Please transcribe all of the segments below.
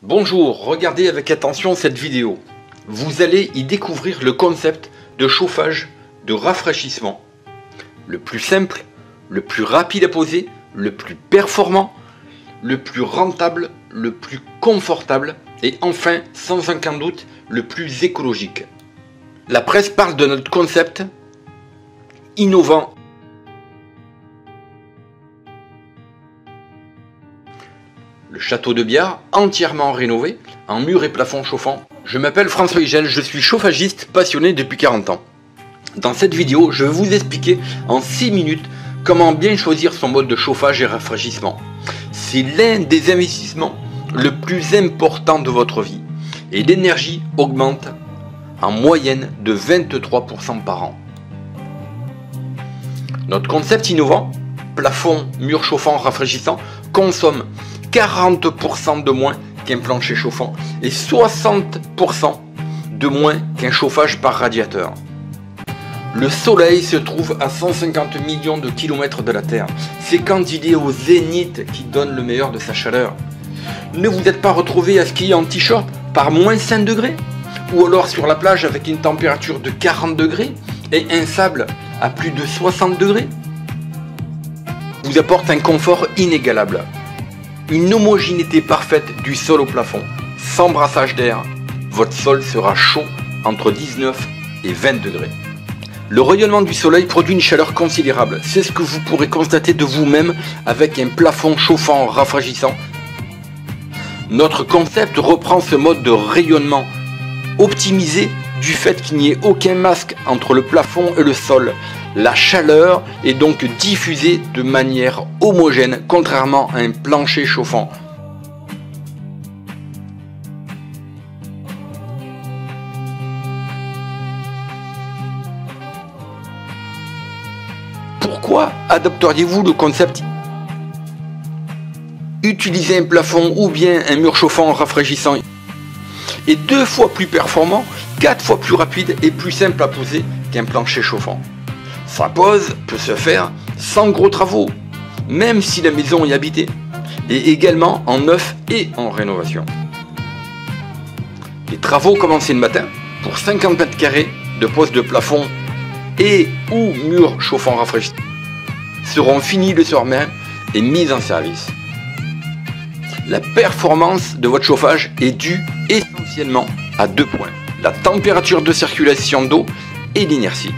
Bonjour, regardez avec attention cette vidéo. Vous allez y découvrir le concept de chauffage de rafraîchissement. Le plus simple, le plus rapide à poser, le plus performant, le plus rentable, le plus confortable et enfin, sans aucun doute, le plus écologique. La presse parle de notre concept innovant. Le château de Biard, entièrement rénové, en murs et plafonds chauffants. Je m'appelle François Higel, je suis chauffagiste passionné depuis 40 ans. Dans cette vidéo, je vais vous expliquer en 6 minutes comment bien choisir son mode de chauffage et rafraîchissement. C'est l'un des investissements le plus important de votre vie. Et l'énergie augmente en moyenne de 23% par an. Notre concept innovant, plafond, mur chauffant, rafraîchissant, consomme 40% de moins qu'un plancher chauffant et 60% de moins qu'un chauffage par radiateur. Le soleil se trouve à 150 millions de kilomètres de la Terre. C'est quand il est au zénith qu'il donne le meilleur de sa chaleur. Ne vous êtes pas retrouvé à skier en t-shirt par moins 5 degrés? Ou alors sur la plage avec une température de 40 degrés et un sable à plus de 60 degrés? Vous apporte un confort inégalable. Une homogénéité parfaite du sol au plafond, sans brassage d'air. Votre sol sera chaud entre 19 et 20 degrés. Le rayonnement du soleil produit une chaleur considérable. C'est ce que vous pourrez constater de vous-même avec un plafond chauffant rafraîchissant. Notre concept reprend ce mode de rayonnement optimisé du fait qu'il n'y ait aucun masque entre le plafond et le sol. La chaleur est donc diffusée de manière homogène, contrairement à un plancher chauffant. Pourquoi adopteriez-vous le concept? Utiliser un plafond ou bien un mur chauffant rafraîchissant est 2 fois plus performant, 4 fois plus rapide et plus simple à poser qu'un plancher chauffant. Sa pose peut se faire sans gros travaux, même si la maison est habitée, et également en neuf et en rénovation. Les travaux commencés le matin pour 50 mètres carrés de pose de plafond et ou mur chauffant rafraîchissant seront finis le soir même et mis en service. La performance de votre chauffage est due essentiellement à 2 points, la température de circulation d'eau et l'inertie.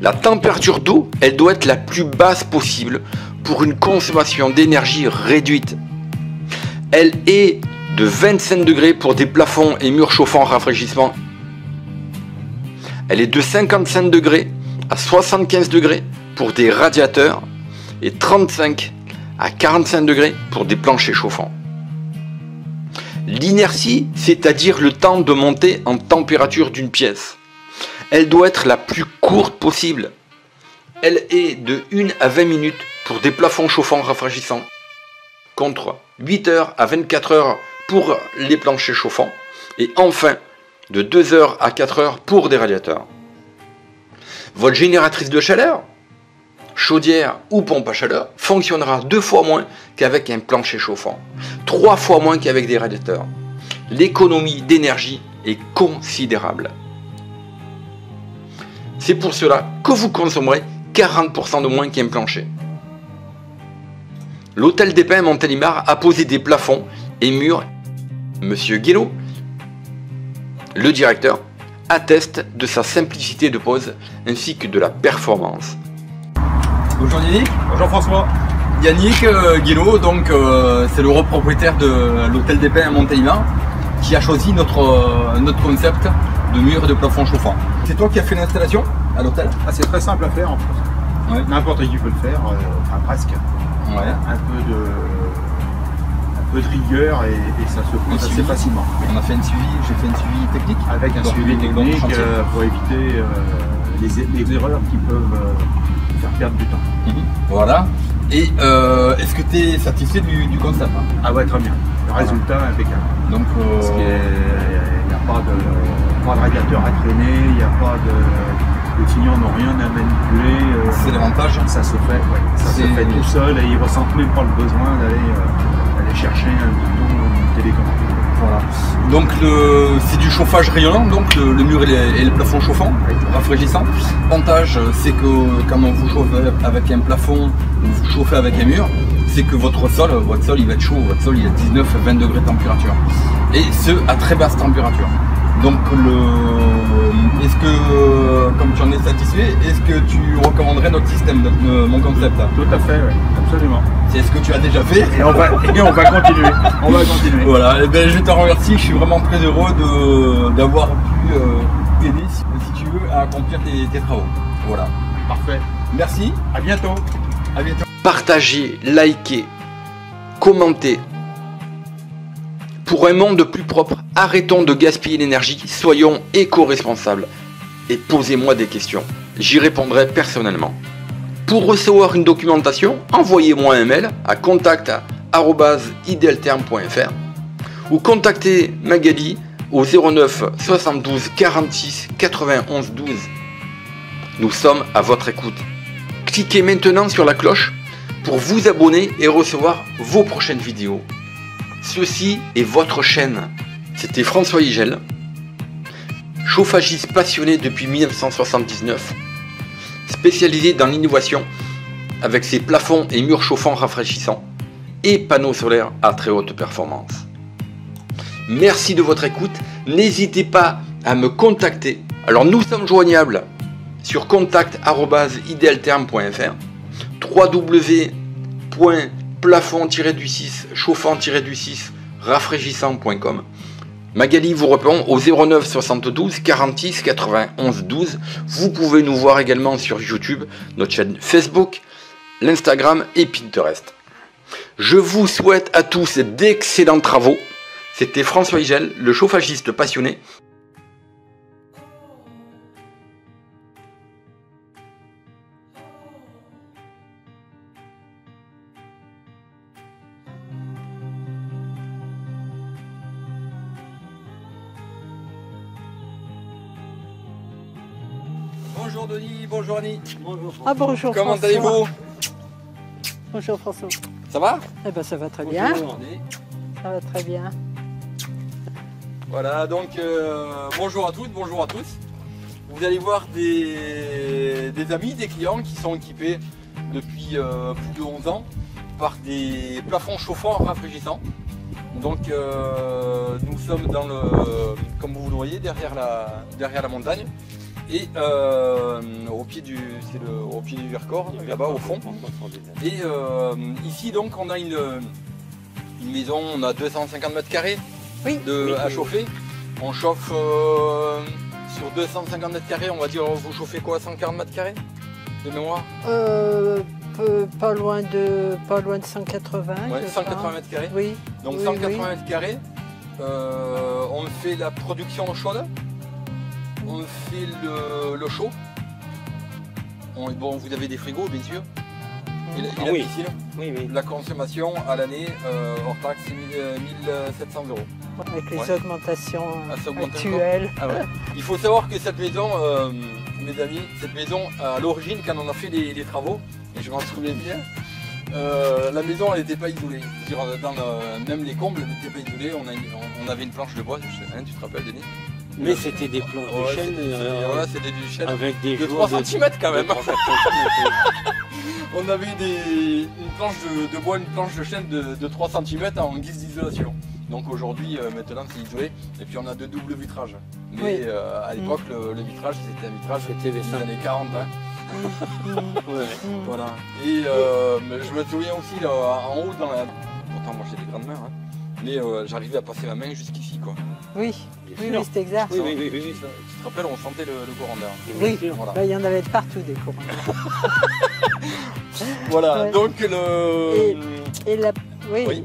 La température d'eau, elle doit être la plus basse possible pour une consommation d'énergie réduite. Elle est de 25 degrés pour des plafonds et murs chauffants rafraîchissement. Elle est de 55 degrés à 75 degrés pour des radiateurs et 35 à 45 degrés pour des planchers chauffants. L'inertie, c'est-à-dire le temps de monter en température d'une pièce. Elle doit être la plus courte possible. Elle est de 1 à 20 minutes pour des plafonds chauffants rafraîchissants, contre 8 heures à 24 heures pour les planchers chauffants, et enfin de 2 heures à 4 heures pour des radiateurs. Votre génératrice de chaleur, chaudière ou pompe à chaleur, fonctionnera 2 fois moins qu'avec un plancher chauffant, 3 fois moins qu'avec des radiateurs. L'économie d'énergie est considérable. C'est pour cela que vous consommerez 40% de moins qu'un plancher. L'Hôtel des Pins Montélimar a posé des plafonds et murs. Monsieur Guélo, le directeur, atteste de sa simplicité de pose ainsi que de la performance. Bonjour Yannick. Bonjour François. Yannick Guélo, donc c'est le propriétaire de l'Hôtel des Pins à Montélimar qui a choisi notre concept de mur et de plafond chauffant. C'est toi qui as fait l'installation à l'hôtel? C'est très simple à faire en fait. Ouais. N'importe qui peut le faire, enfin presque. Ouais. Un peu de rigueur et ça se fait assez facilement. On a fait un suivi, j'ai fait un suivi technique. Avec un donc, suivi technique pour éviter les erreurs qui peuvent faire perdre du temps. Voilà. Et est-ce que tu es satisfait du concept? Ah ouais, très bien. Le résultat est impeccable. Donc, parce qu'il n'y a pas de radiateur à traîner, il n'y a pas de... Les clients n'ont rien à manipuler. C'est l'avantage. Ça se fait, ouais. Ça se fait tout seul et ils ne ressentent même pas le besoin d'aller chercher Donc c'est du chauffage rayonnant, donc le mur et le plafond chauffant, rafraîchissant. L'avantage c'est que quand vous chauffez avec un plafond ou vous chauffez avec un mur, c'est que votre sol il va être chaud, votre sol il est 19-20 degrés de température. Et ce à très basse température. Donc est-ce que, comme tu en es satisfait, est-ce que tu recommanderais notre système, mon concept? Tout à fait, oui, absolument. C'est ce que tu as déjà fait. Et on va continuer. On va continuer. Voilà, et ben, je te remercie, je suis vraiment très heureux d'avoir pu t'aider, si tu veux, à accomplir tes travaux. Voilà. Parfait. Merci. À bientôt. À bientôt. Partagez, likez, commentez. Pour un monde plus propre, arrêtons de gaspiller l'énergie, soyons éco-responsables. Et posez-moi des questions, j'y répondrai personnellement. Pour recevoir une documentation, envoyez-moi un mail à contact@idealterm.fr ou contactez Magali au 09 72 46 91 12. Nous sommes à votre écoute. Cliquez maintenant sur la cloche pour vous abonner et recevoir vos prochaines vidéos. Ceci est votre chaîne. C'était François Igel, chauffagiste passionné depuis 1979, spécialisé dans l'innovation avec ses plafonds et murs chauffants rafraîchissants et panneaux solaires à très haute performance. Merci de votre écoute. N'hésitez pas à me contacter. Alors nous sommes joignables sur contact@idealterm.fr, www.plafond-du6 chauffant-du6 rafraîchissant.com. Magali vous répond au 09 72 46 91 12. Vous pouvez nous voir également sur YouTube, notre chaîne Facebook, l'Instagram et Pinterest. Je vous souhaite à tous d'excellents travaux. C'était François Igel, le chauffagiste passionné. Bonjour Denis, bonjour Annie. Bonjour. Ah bonjour. Comment François. allez-vous? Bonjour François. Ça va? Eh ben ça va très bien. Bonjour. Ça va très bien. Voilà, donc bonjour à toutes, bonjour à tous. Vous allez voir des amis, des clients qui sont équipés depuis plus de 11 ans par des plafonds chauffants rafraîchissants. Donc nous sommes dans comme vous le voyez, derrière la montagne. Et au pied du Vercors, là-bas au fond. Et ici donc on a une maison, on a 250 mètres carrés à chauffer. On chauffe sur 250 mètres carrés, on va dire, vous chauffez quoi, 140 mètres carrés de mémoire? Pas loin de 180. Ouais, 180 mètres carrés. Oui. Donc oui, 180 mètres carrés. On fait la production chaude. On fait le chaud. Bon, vous avez des frigos, bien sûr. Et la piscine. Oui, oui. La consommation à l'année, hors taxe, c'est 1700 €. Avec les augmentations augmentation. actuelles. Ah ouais. Il faut savoir que cette maison, mes amis, cette maison, à l'origine, quand on a fait les travaux, et je m'en souviens bien, la maison, elle n'était pas isolée. Même les combles n'étaient pas isolés. On avait une planche de bois, tu te rappelles, Denis? Mais c'était des planches de chêne, c'était du chêne avec des de 3 cm quand même. 3 cm. On avait une planche de bois, une planche de chêne de 3 cm en guise d'isolation. Donc aujourd'hui, maintenant c'est isolé. Et puis on a de doubles vitrages. Mais à l'époque, le vitrage, c'était un vitrage des années 40. Hein. Voilà. Et je me souviens aussi là, en haut dans la... Pourtant moi j'ai des grandes mains. Hein. Mais j'arrivais à passer ma main jusqu'ici quoi. Oui, c'était exact. Oui. Tu te rappelles, on sentait le courant d'air. Oui, voilà. Il y en avait de partout des courants d'air. Voilà, ouais. donc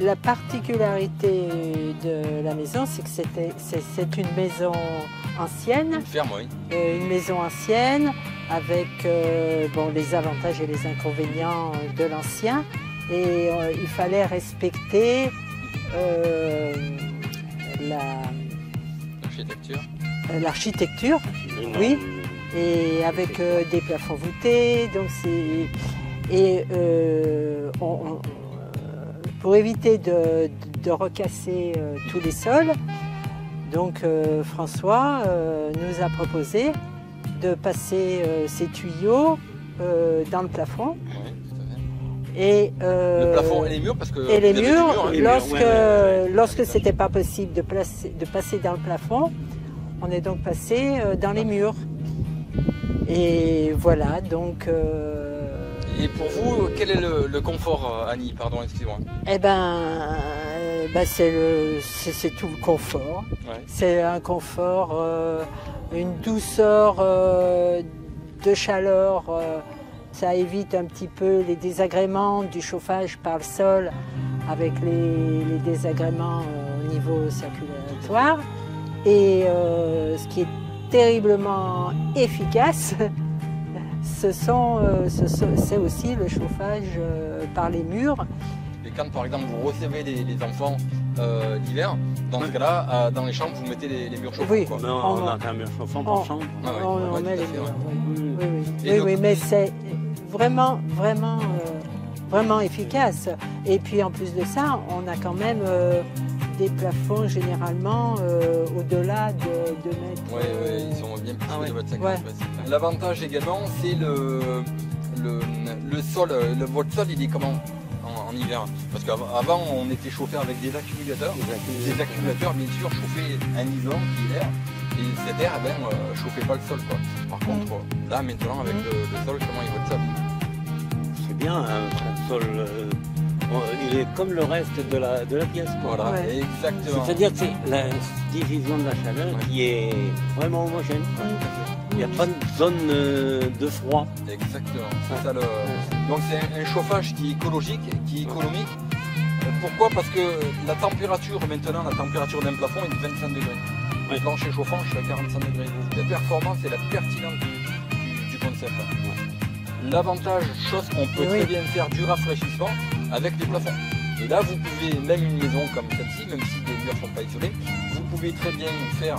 la particularité de la maison, c'est que c'est une maison ancienne. Une ferme, oui. Une maison ancienne avec les avantages et les inconvénients de l'ancien. Et il fallait respecter l'architecture, oui, et avec des plafonds voûtés. Donc pour éviter de recasser tous les sols, Donc François nous a proposé de passer ces tuyaux dans le plafond. Oui, tout à fait. Et, Le plafond et les murs, parce que et les il y avait du murs, mur, hein. lorsque c'était pas possible de passer dans le plafond, on est donc passé dans les murs. Et voilà, donc... Et pour vous, quel est le confort, Annie? Pardon, excusez-moi. Eh ben, c'est tout le confort. Ouais. C'est un confort, une douceur de chaleur. Ça évite un petit peu les désagréments du chauffage par le sol avec les désagréments au niveau circulatoire. Et ce qui est terriblement efficace, c'est aussi le chauffage par les murs. Et quand par exemple vous recevez les enfants l'hiver, dans ce cas-là, dans les chambres, vous mettez les murs chauffants. Oui. Quoi. Non, on a un mur chauffant par chambre. Ah ouais, On ouais, met tout à les fait, murs. ouais. Oui, Et donc- mais c'est vraiment efficace. Et puis en plus de ça, on a quand même des plafonds généralement au-delà de 2 mètres. Oui, ils sont bien plus ouais. de 2,50 m. Ouais. L'avantage également, c'est le sol. Votre sol, il est comment en hiver? Parce qu'avant, on était chauffé avec des accumulateurs. Des accumulateurs, bien sûr, chauffaient un isolant qui est l'air. Et cet air, chauffait pas le sol. Quoi. Par contre, là, maintenant, avec le sol, comment est votre sol? C'est bien, un sol. Il est comme le reste de la pièce. Quoi. Voilà, Ouais. exactement. C'est-à-dire que c'est la division de la chaleur qui est vraiment homogène. quoi. Il n'y a pas de zone de froid. Exactement. C'est ça le... Donc c'est un chauffage qui est écologique, qui est économique. Pourquoi? Parce que la température maintenant, la température d'un plafond est de 25 degrés. Le plancher chauffant, je suis à 45 degrés. La performance et la pertinence du concept. L'avantage, chose qu'on peut très bien faire du rafraîchissement avec des plafonds. Et là, vous pouvez, même une maison comme celle-ci, même si les murs ne sont pas isolés, vous pouvez très bien faire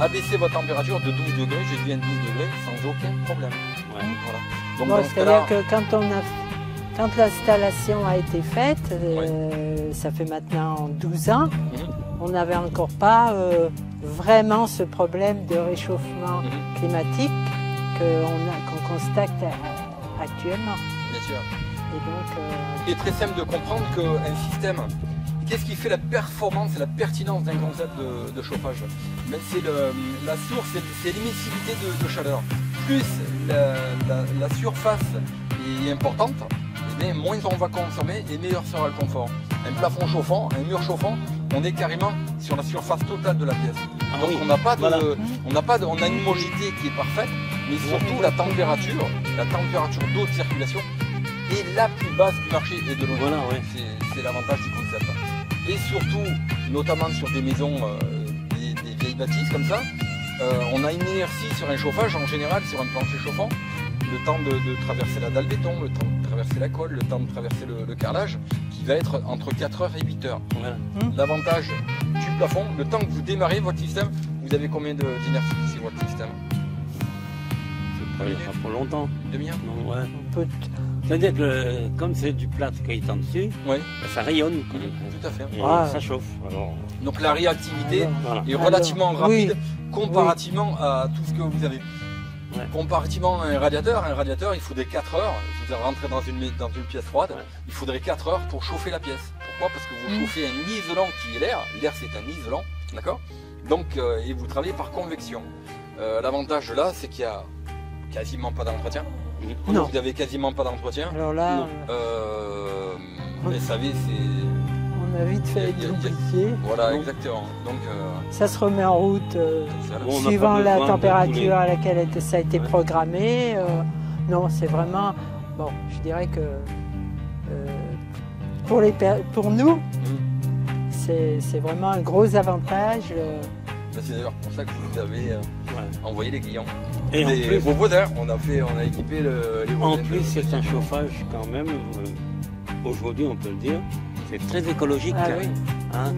abaisser votre température de 12 degrés, je dis 12 degrés, sans aucun problème. Ouais. Voilà. Donc Bon, dans ce cas-là, c'est-à-dire que quand l'installation a été faite, ça fait maintenant 12 ans, on n'avait encore pas vraiment ce problème de réchauffement climatique qu'on constate actuellement. bien sûr. Et donc, Il est très simple de comprendre qu'un système, qu'est-ce qui fait la performance et la pertinence d'un concept de chauffage? Ben, c'est la source, c'est l'émissivité de chaleur. Plus la surface est importante, et bien, moins on va consommer et meilleur sera le confort. Un plafond chauffant, un mur chauffant, on est carrément sur la surface totale de la pièce. Donc on n'a pas de, on a une homogénéité qui est parfaite, mais surtout la température d'eau de circulation est la plus basse du marché et de l'eau. Voilà, ouais. C'est l'avantage du concept. Et surtout, notamment sur des maisons, des vieilles bâtisses comme ça, on a une inertie sur un chauffage en général, sur un plancher chauffant, le temps de traverser la dalle béton, le temps de traverser la colle, le temps de traverser le carrelage, qui va être entre 4 heures et 8 heures. Voilà. L'avantage du plafond, le temps que vous démarrez votre système, vous avez combien d'inertie sur votre système? Ça prend longtemps. Une demi-heure? Non, ouais. on peut C'est-à-dire que comme c'est du plâtre qui est en dessus, Oui, ça rayonne. Quoi. tout à fait. Et Ah. ça chauffe. Alors, Donc la réactivité voilà. est relativement rapide oui. comparativement à tout ce que vous avez. Ouais. Comparativement à un radiateur, il faudrait 4 heures. Vous rentrez dans une pièce froide, Ouais. il faudrait 4 heures pour chauffer la pièce. Pourquoi? Parce que vous chauffez un isolant qui est l'air. L'air c'est un isolant, d'accord? Donc, et vous travaillez par convection. L'avantage de là, c'est qu'il n'y a quasiment pas d'entretien. Non. Vous n'avez quasiment pas d'entretien. Alors là, Non. Les SAV, c'est... on a vite fait Il y a- d'oublier. Voilà, Non. exactement. Donc, Ça se remet en route c'est là. Bon, on n'a suivant pas la besoin de température couler. à laquelle ça a été Ouais. programmé. Non, c'est vraiment... Bon, je dirais que pour nous, c'est vraiment un gros avantage. C'est d'ailleurs pour ça que vous avez envoyé les clients. Et en plus, vos voisins, on a équipé les en voisins plus, de- c'est un chauffage quand même, aujourd'hui on peut le dire, c'est très écologique. Ah oui. Hein.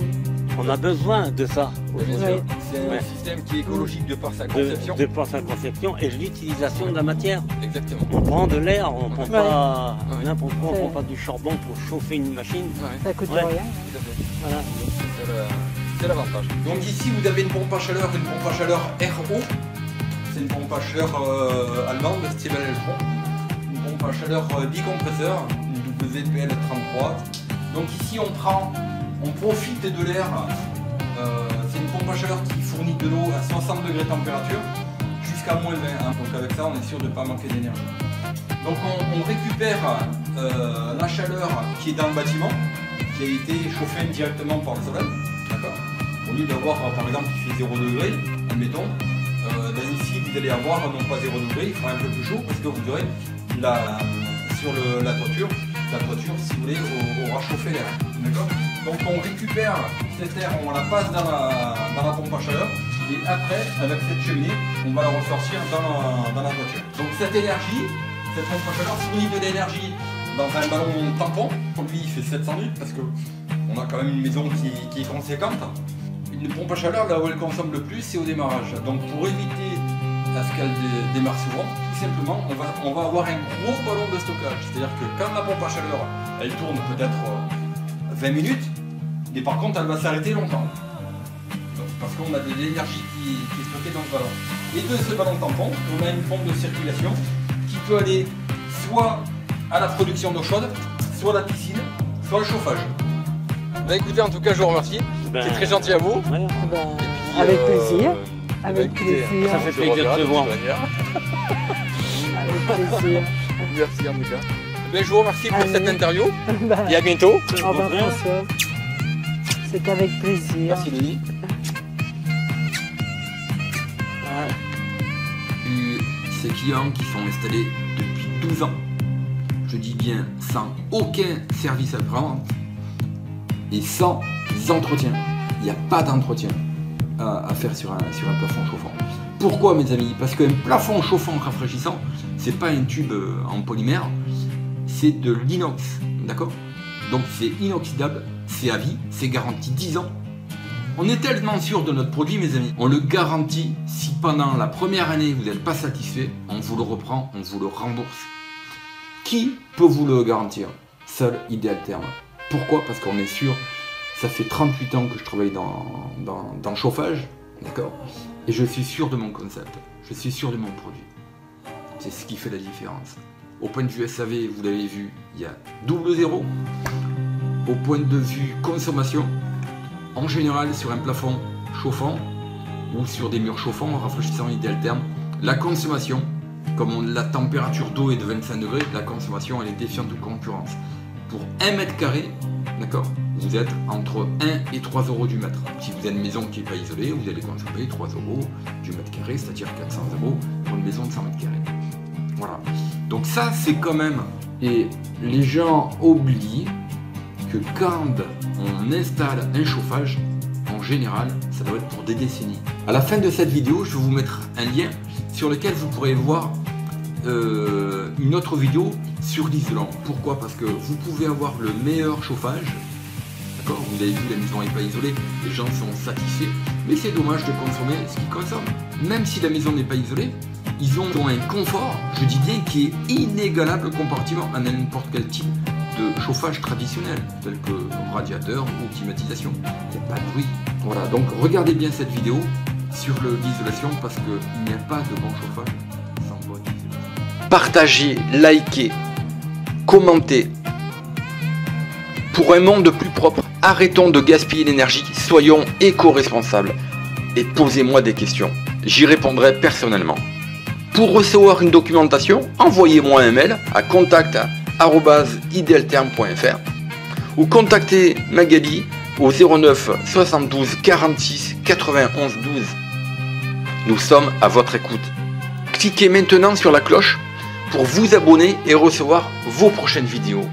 On a besoin de ça Bien sûr. Oui. C'est un Ouais. système qui est écologique de par sa conception. de par sa conception et l'utilisation de la matière. Exactement. On prend de l'air, on prend pas Ouais. n'importe quoi, on C'est- prend pas du charbon pour chauffer une machine. Ouais, Ça coûte Ouais. rien. tout à fait. Voilà. C'est C'est l'avantage. Donc ici vous avez une pompe à chaleur RO. C'est une pompe à chaleur allemande, style Electron. Une pompe à chaleur bicompresseur, une WPL33. Donc ici on profite de l'air. C'est une pompe à chaleur qui fournit de l'eau à 60 degrés de température jusqu'à moins 20. Hein. Donc avec ça on est sûr de ne pas manquer d'énergie. Donc on récupère la chaleur qui est dans le bâtiment, qui a été chauffée indirectement par le soleil. D'accord. Au lieu d'avoir par exemple qui fait 0 degré, admettons, ici vous allez avoir non pas 0 degré, il fera un peu plus chaud parce que vous aurez sur la toiture, si vous voulez, aura chauffé l'air. D'accord. Donc on récupère cet air, on la passe dans la pompe à chaleur et après avec cette cheminée on va la ressortir dans la toiture. Donc cette énergie, cette pompe à chaleur fournit de l'énergie dans un ballon tampon. Lui il fait 700 litres parce qu'on a quand même une maison qui est conséquente. Une pompe à chaleur, là où elle consomme le plus, c'est au démarrage. Donc pour éviter à ce qu'elle démarre souvent, tout simplement, on va avoir un gros ballon de stockage. C'est-à-dire que quand la pompe à chaleur, elle tourne peut-être 20 minutes, et par contre, elle va s'arrêter longtemps. Donc, parce qu'on a de l'énergie qui est stockée dans le ballon. Et de ce ballon tampon, on a une pompe de circulation qui peut aller soit à la production d'eau chaude, soit à la piscine, soit au chauffage. Bah écoutez, en tout cas, je vous remercie. C'est très gentil à vous. Ben, avec plaisir. Avec plaisir. Ça fait plaisir de te voir. Avec plaisir. Merci en tout cas. Ben, je vous remercie pour cette interview. Ben, Et à bientôt. au revoir François. C'est avec plaisir. Merci Denis. Ces clients qui sont installés depuis 12 ans, je dis bien sans aucun service à prendre et sans entretien. Il n'y a pas d'entretien à faire sur un plafond chauffant. Pourquoi mes amis? Parce qu'un plafond chauffant rafraîchissant, c'est pas un tube en polymère, c'est de l'inox, d'accord? Donc c'est inoxydable, c'est à vie, c'est garanti 10 ans. On est tellement sûr de notre produit mes amis, on le garantit. Si pendant la première année vous n'êtes pas satisfait, on vous le reprend, on vous le rembourse. Qui peut vous le garantir? Seul Ideal Therm. Pourquoi? Parce qu'on est sûr, ça fait 38 ans que je travaille dans le chauffage, d'accord? Et je suis sûr de mon concept, je suis sûr de mon produit. C'est ce qui fait la différence. Au point de vue SAV, vous l'avez vu, il y a double zéro. Au point de vue consommation, en général sur un plafond chauffant ou sur des murs chauffants rafraîchissant Ideal Therm, la consommation, comme la température d'eau est de 25 degrés, la consommation elle est défiante de concurrence. Pour 1 mètre carré, d'accord, vous êtes entre 1 et 3 euros du mètre. Si vous avez une maison qui n'est pas isolée, vous allez consommer 3 euros du mètre carré, c'est-à-dire 400 euros pour une maison de 100 mètres carrés. Voilà. Donc ça, c'est quand même... Et les gens oublient que quand on installe un chauffage, en général, ça doit être pour des décennies. À la fin de cette vidéo, je vais vous mettre un lien sur lequel vous pourrez voir une autre vidéo sur l'isolant. Pourquoi? Parce que vous pouvez avoir le meilleur chauffage. D'accord? Vous avez vu, la maison n'est pas isolée, les gens sont satisfaits, mais c'est dommage de consommer ce qu'ils consomment. Même si la maison n'est pas isolée, ils ont un confort, je dis bien, qui est inégalable comparativement à n'importe quel type de chauffage traditionnel, tel que radiateur ou climatisation. Il n'y a pas de bruit. Voilà, donc regardez bien cette vidéo sur l'isolation parce qu'il n'y a pas de bon chauffage sans bonne isolation. Partagez, likez, commentez. Pour un monde plus propre, arrêtons de gaspiller l'énergie, soyons éco-responsables. Et posez-moi des questions, j'y répondrai personnellement. Pour recevoir une documentation, envoyez-moi un mail à contact@idealtherm.fr ou contactez Magali au 09 72 46 91 12. Nous sommes à votre écoute. Cliquez maintenant sur la cloche pour vous abonner et recevoir vos prochaines vidéos.